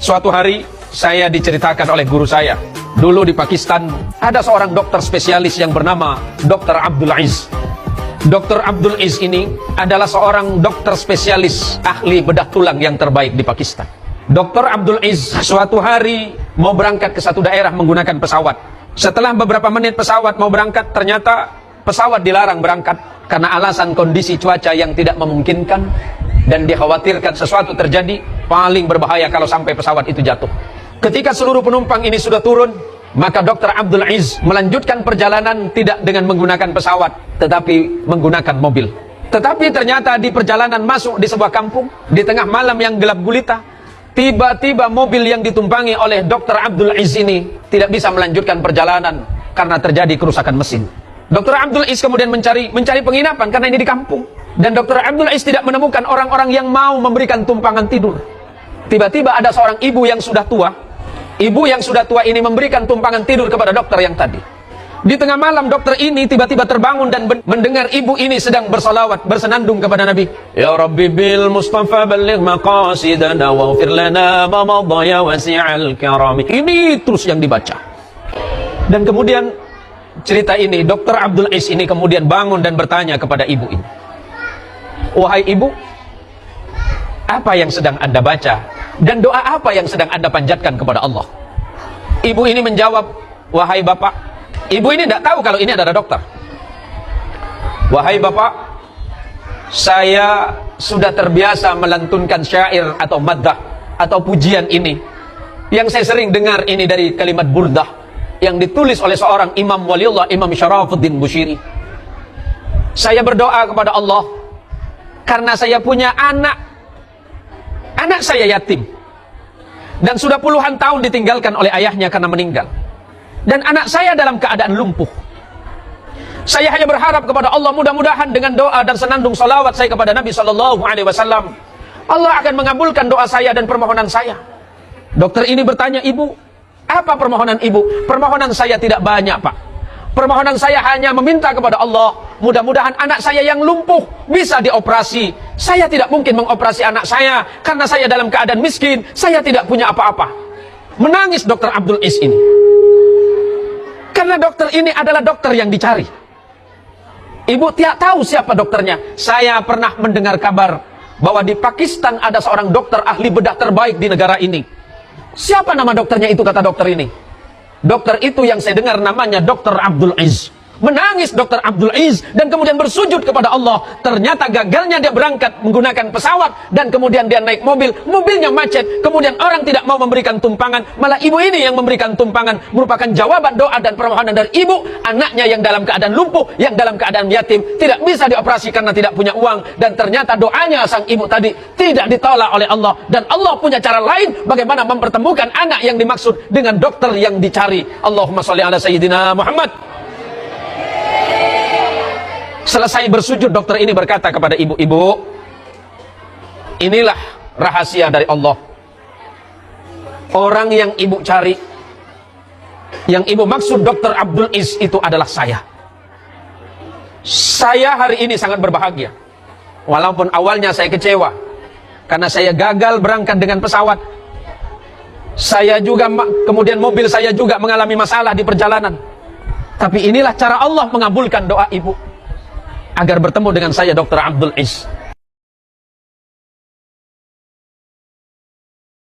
Suatu hari saya diceritakan oleh guru saya, dulu di Pakistan ada seorang dokter spesialis yang bernama Dr. Abdul Aziz. Dr. Abdul Aziz ini adalah seorang dokter spesialis ahli bedah tulang yang terbaik di Pakistan. Dr. Abdul Aziz suatu hari mau berangkat ke satu daerah menggunakan pesawat. Setelah beberapa menit pesawat mau berangkat, ternyata pesawat dilarang berangkat karena alasan kondisi cuaca yang tidak memungkinkan dan dikhawatirkan sesuatu terjadi paling berbahaya kalau sampai pesawat itu jatuh. Ketika seluruh penumpang ini sudah turun, maka Dr. Abdul Aziz melanjutkan perjalanan tidak dengan menggunakan pesawat, tetapi menggunakan mobil. Tetapi ternyata di perjalanan masuk di sebuah kampung, di tengah malam yang gelap gulita, tiba-tiba mobil yang ditumpangi oleh Dr. Abdul Aziz ini tidak bisa melanjutkan perjalanan karena terjadi kerusakan mesin. Dr. Abdul Aziz kemudian mencari penginapan karena ini di kampung. Dan Dr. Abdul Aziz tidak menemukan orang-orang yang mau memberikan tumpangan tidur. Tiba-tiba ada seorang ibu yang sudah tua. Ibu yang sudah tua ini memberikan tumpangan tidur kepada dokter yang tadi. Di tengah malam dokter ini tiba-tiba terbangun dan mendengar ibu ini sedang bersolawat, bersenandung kepada Nabi. Ya Rabbi bil Mustafa balligh maqasidana waghfir lana ma madha ya wasi'al karami. Ini terus yang dibaca. Dan kemudian cerita ini, Dr. Abdul Aziz ini kemudian bangun dan bertanya kepada ibu ini. Wahai ibu, apa yang sedang Anda baca? Dan doa apa yang sedang Anda panjatkan kepada Allah? Ibu ini menjawab, wahai bapak, ibu ini tidak tahu kalau ini adalah dokter. Wahai bapak, saya sudah terbiasa melantunkan syair atau maddah atau pujian ini, yang saya sering dengar ini dari kalimat burdah yang ditulis oleh seorang imam waliullah, Imam Syarafuddin Bushiri. Saya berdoa kepada Allah karena saya punya anak saya yatim dan sudah puluhan tahun ditinggalkan oleh ayahnya karena meninggal, dan anak saya dalam keadaan lumpuh. Saya hanya berharap kepada Allah, mudah-mudahan dengan doa dan senandung salawat saya kepada Nabi SAW, Allah akan mengabulkan doa saya dan permohonan saya. Dokter ini bertanya, ibu, apa permohonan ibu? Permohonan saya tidak banyak, Pak. Permohonan saya hanya meminta kepada Allah, mudah-mudahan anak saya yang lumpuh bisa dioperasi. Saya tidak mungkin mengoperasi anak saya karena saya dalam keadaan miskin, saya tidak punya apa-apa. Menangis Dr. Abdul Aziz ini. Karena dokter ini adalah dokter yang dicari. Ibu tidak tahu siapa dokternya. Saya pernah mendengar kabar bahwa di Pakistan ada seorang dokter ahli bedah terbaik di negara ini. Siapa nama dokternya itu, kata dokter ini? Dokter itu yang saya dengar namanya Dr. Abdul Aziz. Menangis Dr. Abdul Aziz dan kemudian bersujud kepada Allah. Ternyata gagalnya dia berangkat menggunakan pesawat dan kemudian dia naik mobil, mobilnya macet, kemudian orang tidak mau memberikan tumpangan, malah ibu ini yang memberikan tumpangan. Merupakan jawaban doa dan permohonan dari ibu. Anaknya yang dalam keadaan lumpuh, yang dalam keadaan yatim, tidak bisa dioperasi karena tidak punya uang, dan ternyata doanya sang ibu tadi tidak ditolak oleh Allah, dan Allah punya cara lain bagaimana mempertemukan anak yang dimaksud dengan dokter yang dicari. Allahumma sholli ala sayyidina Muhammad. Selesai bersujud, dokter ini berkata kepada ibu-ibu, inilah rahasia dari Allah. Orang yang ibu cari, yang ibu maksud Dr. Abdul Aziz itu adalah saya. Saya hari ini sangat berbahagia. Walaupun awalnya saya kecewa karena saya gagal berangkat dengan pesawat. Saya juga, kemudian mobil saya juga mengalami masalah di perjalanan. Tapi inilah cara Allah mengabulkan doa ibu agar bertemu dengan saya, Dr. Abdul Aziz.